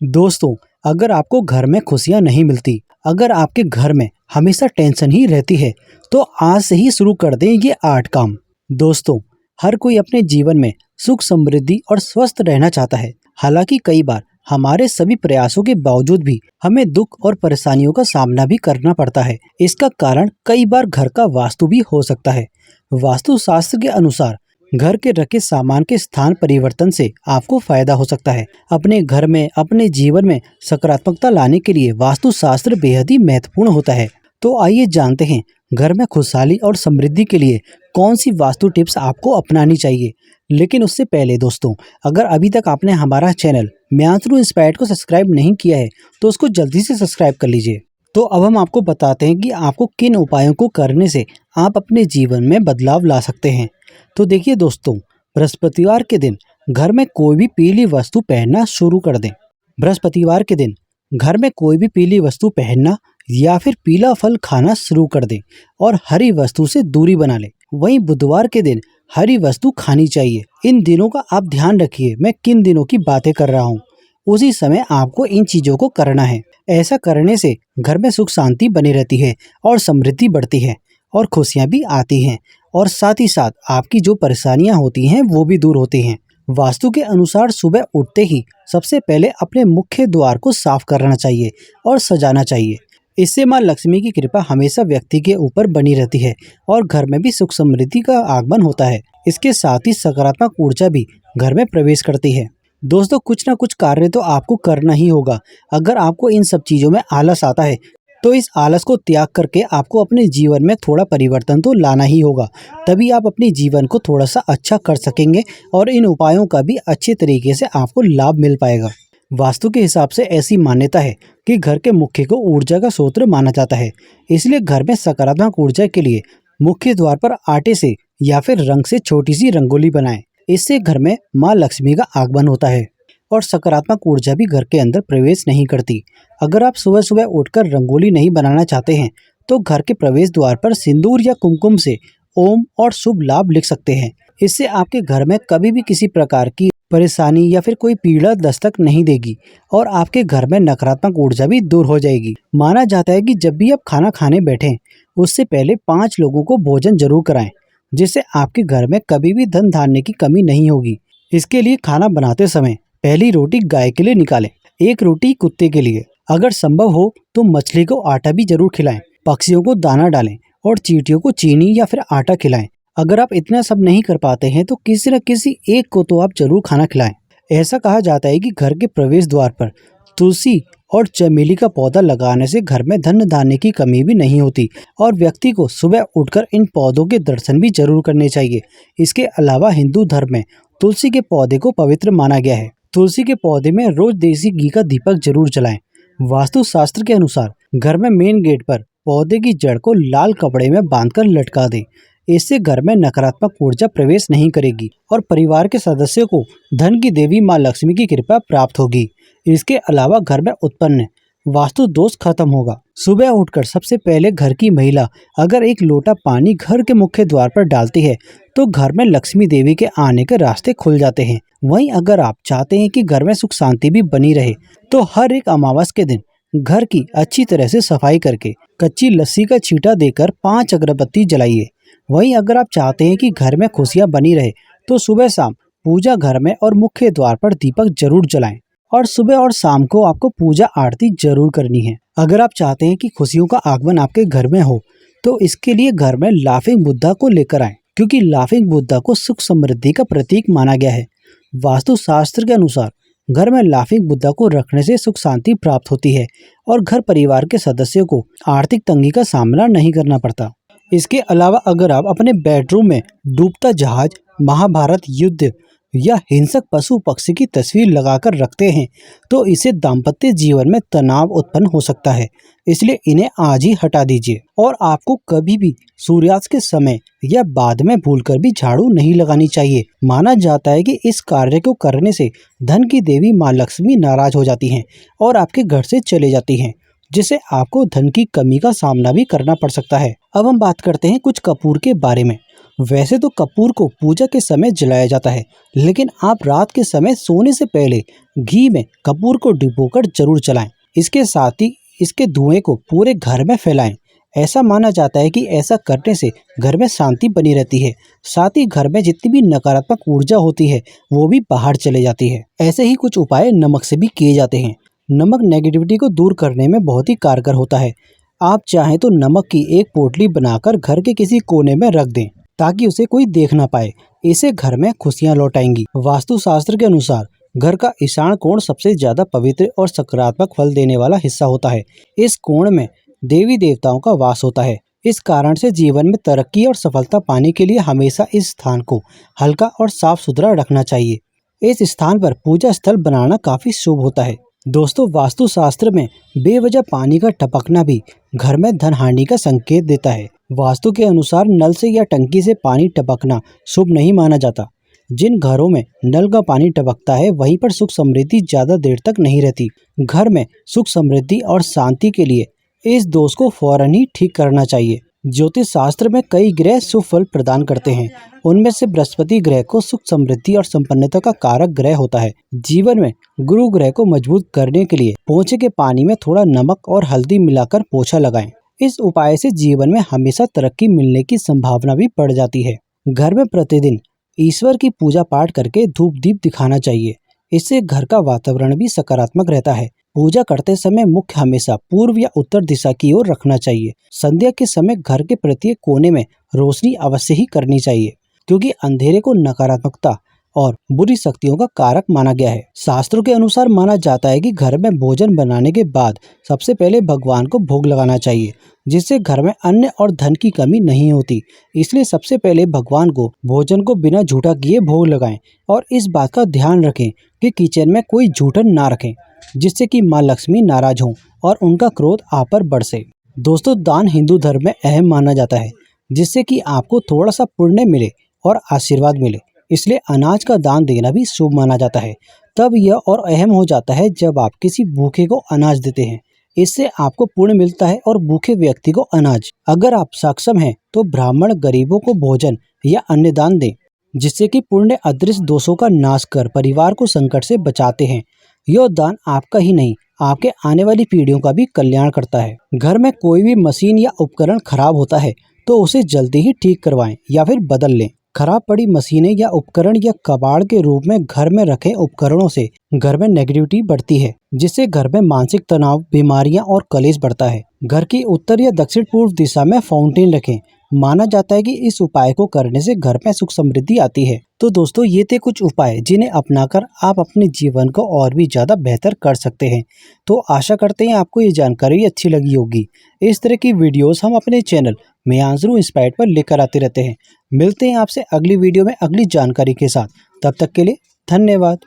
दोस्तों, अगर आपको घर में खुशियां नहीं मिलती, अगर आपके घर में हमेशा टेंशन ही रहती है, तो आज से ही शुरू कर दें ये 8 काम। दोस्तों, हर कोई अपने जीवन में सुख समृद्धि और स्वस्थ रहना चाहता है। हालांकि कई बार हमारे सभी प्रयासों के बावजूद भी हमें दुख और परेशानियों का सामना भी करना पड़ता है। इसका कारण कई बार घर का वास्तु भी हो सकता है। वास्तु शास्त्र के अनुसार घर के रखे सामान के स्थान परिवर्तन से आपको फायदा हो सकता है। अपने घर में, अपने जीवन में सकारात्मकता लाने के लिए वास्तु शास्त्र बेहद ही महत्वपूर्ण होता है। तो आइए जानते हैं घर में खुशहाली और समृद्धि के लिए कौन सी वास्तु टिप्स आपको अपनानी चाहिए। लेकिन उससे पहले दोस्तों, अगर अभी तक आपने हमारा चैनल म्यांत्रू इंस्पायर्ड को सब्सक्राइब नहीं किया है तो उसको जल्दी से सब्सक्राइब कर लीजिए। तो अब हम आपको बताते हैं कि आपको किन उपायों को करने से आप अपने जीवन में बदलाव ला सकते हैं। तो देखिए दोस्तों, बृहस्पतिवार के दिन घर में कोई भी पीली वस्तु पहनना शुरू कर दें। बृहस्पतिवार के दिन घर में कोई भी पीली वस्तु पहनना या फिर पीला फल खाना शुरू कर दें और हरी वस्तु से दूरी बना लें। वहीं बुधवार के दिन हरी वस्तु खानी चाहिए। इन दिनों का आप ध्यान रखिए, मैं किन दिनों की बातें कर रहा हूँ। उसी समय आपको इन चीजों को करना है। ऐसा करने से घर में सुख शांति बनी रहती है और समृद्धि बढ़ती है और खुशियां भी आती हैं, और साथ ही साथ आपकी जो परेशानियां होती हैं वो भी दूर होती हैं। वास्तु के अनुसार सुबह उठते ही सबसे पहले अपने मुख्य द्वार को साफ करना चाहिए और सजाना चाहिए। इससे माँ लक्ष्मी की कृपा हमेशा व्यक्ति के ऊपर बनी रहती है और घर में भी सुख समृद्धि का आगमन होता है। इसके साथ ही सकारात्मक ऊर्जा भी घर में प्रवेश करती है। दोस्तों, कुछ ना कुछ कार्य तो आपको करना ही होगा। अगर आपको इन सब चीज़ों में आलस आता है तो इस आलस को त्याग करके आपको अपने जीवन में थोड़ा परिवर्तन तो लाना ही होगा। तभी आप अपने जीवन को थोड़ा सा अच्छा कर सकेंगे और इन उपायों का भी अच्छे तरीके से आपको लाभ मिल पाएगा। वास्तु के हिसाब से ऐसी मान्यता है कि घर के मुख्य को ऊर्जा का स्रोत माना जाता है। इसलिए घर में सकारात्मक ऊर्जा के लिए मुख्य द्वार पर आटे से या फिर रंग से छोटी सी रंगोली बनाएं। इससे घर में माँ लक्ष्मी का आगमन होता है और सकारात्मक ऊर्जा भी घर के अंदर प्रवेश नहीं करती। अगर आप सुबह सुबह उठकर रंगोली नहीं बनाना चाहते हैं तो घर के प्रवेश द्वार पर सिंदूर या कुमकुम से ओम और शुभ लाभ लिख सकते हैं। इससे आपके घर में कभी भी किसी प्रकार की परेशानी या फिर कोई पीड़ा दस्तक नहीं देगी और आपके घर में नकारात्मक ऊर्जा भी दूर हो जाएगी। माना जाता है कि जब भी आप खाना खाने बैठें उससे पहले 5 लोगों को भोजन जरूर कराएं, जिससे आपके घर में कभी भी धन धान्य की कमी नहीं होगी। इसके लिए खाना बनाते समय पहली रोटी गाय के लिए निकालें, 1 रोटी कुत्ते के लिए। अगर संभव हो तो मछली को आटा भी जरूर खिलाएं, पक्षियों को दाना डालें और चींटियों को चीनी या फिर आटा खिलाएं। अगर आप इतना सब नहीं कर पाते हैं तो किसी न किसी एक को तो आप जरूर खाना खिलाएं। ऐसा कहा जाता है कि घर के प्रवेश द्वार पर तुलसी और चमेली का पौधा लगाने से घर में धन धान्य की कमी भी नहीं होती और व्यक्ति को सुबह उठकर इन पौधों के दर्शन भी जरूर करने चाहिए। इसके अलावा हिंदू धर्म में तुलसी के पौधे को पवित्र माना गया है। तुलसी के पौधे में रोज देसी घी का दीपक जरूर जलाएं। वास्तु शास्त्र के अनुसार घर में मेन गेट पर पौधे की जड़ को लाल कपड़े में बांधकर लटका दें। इससे घर में नकारात्मक ऊर्जा प्रवेश नहीं करेगी और परिवार के सदस्यों को धन की देवी माँ लक्ष्मी की कृपा प्राप्त होगी। इसके अलावा घर में उत्पन्न वास्तु दोष खत्म होगा। सुबह उठकर सबसे पहले घर की महिला अगर 1 लोटा पानी घर के मुख्य द्वार पर डालती है तो घर में लक्ष्मी देवी के आने के रास्ते खुल जाते हैं। वहीं अगर आप चाहते हैं कि घर में सुख शांति भी बनी रहे तो हर एक अमावस के दिन घर की अच्छी तरह से सफाई करके कच्ची लस्सी का छींटा देकर 5 अगरबत्ती जलाइए। वहीं अगर आप चाहते हैं कि घर में खुशियां बनी रहे तो सुबह शाम पूजा घर में और मुख्य द्वार पर दीपक जरूर जलाएं और सुबह और शाम को आपको पूजा आरती जरूर करनी है। अगर आप चाहते हैं कि खुशियों का आगमन आपके घर में हो तो इसके लिए घर में लाफिंग बुद्धा को लेकर आएं, क्योंकि लाफिंग बुद्धा को सुख समृद्धि का प्रतीक माना गया है। वास्तु शास्त्र के अनुसार घर में लाफिंग बुद्धा को रखने से सुख शांति प्राप्त होती है और घर परिवार के सदस्यों को आर्थिक तंगी का सामना नहीं करना पड़ता। इसके अलावा अगर आप अपने बेडरूम में डूबता जहाज, महाभारत युद्ध या हिंसक पशु पक्षी की तस्वीर लगाकर रखते हैं तो इससे दाम्पत्य जीवन में तनाव उत्पन्न हो सकता है। इसलिए इन्हें आज ही हटा दीजिए और आपको कभी भी सूर्यास्त के समय या बाद में भूलकर भी झाड़ू नहीं लगानी चाहिए। माना जाता है कि इस कार्य को करने से धन की देवी माँ लक्ष्मी नाराज हो जाती हैं और आपके घर से चले जाती हैं, जिससे आपको धन की कमी का सामना भी करना पड़ सकता है। अब हम बात करते हैं कुछ कपूर के बारे में। वैसे तो कपूर को पूजा के समय जलाया जाता है, लेकिन आप रात के समय सोने से पहले घी में कपूर को डुबोकर जरूर जलाएं। इसके साथ ही इसके धुएं को पूरे घर में फैलाएं। ऐसा माना जाता है कि ऐसा करने से घर में शांति बनी रहती है, साथ ही घर में जितनी भी नकारात्मक ऊर्जा होती है वो भी बाहर चले जाती है। ऐसे ही कुछ उपाय नमक से भी किए जाते हैं। नमक नेगेटिविटी को दूर करने में बहुत ही कारगर होता है। आप चाहें तो नमक की एक पोटली बनाकर घर के किसी कोने में रख दें ताकि उसे कोई देख ना पाए। इससे घर में खुशियां लौट आएंगी। वास्तुशास्त्र के अनुसार घर का ईशान कोण सबसे ज्यादा पवित्र और सकारात्मक फल देने वाला हिस्सा होता है। इस कोण में देवी देवताओं का वास होता है। इस कारण से जीवन में तरक्की और सफलता पाने के लिए हमेशा इस स्थान को हल्का और साफ सुथरा रखना चाहिए। इस स्थान पर पूजा स्थल बनाना काफी शुभ होता है। दोस्तों, वास्तुशास्त्र में बेवजह पानी का टपकना भी घर में धन हानि का संकेत देता है। वास्तु के अनुसार नल से या टंकी से पानी टपकना शुभ नहीं माना जाता। जिन घरों में नल का पानी टपकता है वहीं पर सुख समृद्धि ज्यादा देर तक नहीं रहती। घर में सुख समृद्धि और शांति के लिए इस दोष को फौरन ही ठीक करना चाहिए। ज्योतिष शास्त्र में कई ग्रह शुभ फल प्रदान करते हैं। उनमें से बृहस्पति ग्रह को सुख समृद्धि और संपन्नता का कारक ग्रह होता है। जीवन में गुरु ग्रह को मजबूत करने के लिए पोछे के पानी में थोड़ा नमक और हल्दी मिलाकर पोछा लगाएं। इस उपाय से जीवन में हमेशा तरक्की मिलने की संभावना भी बढ़ जाती है। घर में प्रतिदिन ईश्वर की पूजा पाठ करके धूप दीप दिखाना चाहिए। इससे घर का वातावरण भी सकारात्मक रहता है। पूजा करते समय मुख्य हमेशा पूर्व या उत्तर दिशा की ओर रखना चाहिए। संध्या के समय घर के प्रत्येक कोने में रोशनी अवश्य ही करनी चाहिए, क्योंकि अंधेरे को नकारात्मकता और बुरी शक्तियों का कारक माना गया है। शास्त्रों के अनुसार माना जाता है कि घर में भोजन बनाने के बाद सबसे पहले भगवान को भोग लगाना चाहिए, जिससे घर में अन्न और धन की कमी नहीं होती। इसलिए सबसे पहले भगवान को भोजन को बिना झूठा किए भोग लगाएं और इस बात का ध्यान रखें कि किचन में कोई झूठन ना रखें, जिससे कि माँ लक्ष्मी नाराज हों और उनका क्रोध आप पर बरसे। दोस्तों, दान हिंदू धर्म में अहम माना जाता है, जिससे कि आपको थोड़ा सा पुण्य मिले और आशीर्वाद मिले। इसलिए अनाज का दान देना भी शुभ माना जाता है। तब यह और अहम हो जाता है जब आप किसी भूखे को अनाज देते हैं। इससे आपको पुण्य मिलता है और भूखे व्यक्ति को अनाज। अगर आप सक्षम हैं तो ब्राह्मण गरीबों को भोजन या अन्य दान दें, जिससे कि पुण्य अदृश्य दोषों का नाश कर परिवार को संकट से बचाते हैं। यह दान आपका ही नहीं, आपके आने वाली पीढ़ियों का भी कल्याण करता है। घर में कोई भी मशीन या उपकरण खराब होता है तो उसे जल्दी ही ठीक करवाएं या फिर बदल लें। खराब पड़ी मशीनें या उपकरण या कबाड़ के रूप में घर में रखे उपकरणों से घर में नेगेटिविटी बढ़ती है, जिससे घर में मानसिक तनाव, बीमारियां और कलेश बढ़ता है। घर की उत्तर या दक्षिण पूर्व दिशा में फाउंटेन रखें। माना जाता है कि इस उपाय को करने से घर में सुख समृद्धि आती है। तो दोस्तों, ये थे कुछ उपाय जिन्हें अपनाकर आप अपने जीवन को और भी ज्यादा बेहतर कर सकते हैं। तो आशा करते हैं आपको ये जानकारी अच्छी लगी होगी। इस तरह की वीडियोस हम अपने चैनल मेयांजरू इंस्पायर्ड पर लेकर आते रहते हैं। मिलते हैं आपसे अगली वीडियो में अगली जानकारी के साथ। तब तक के लिए धन्यवाद।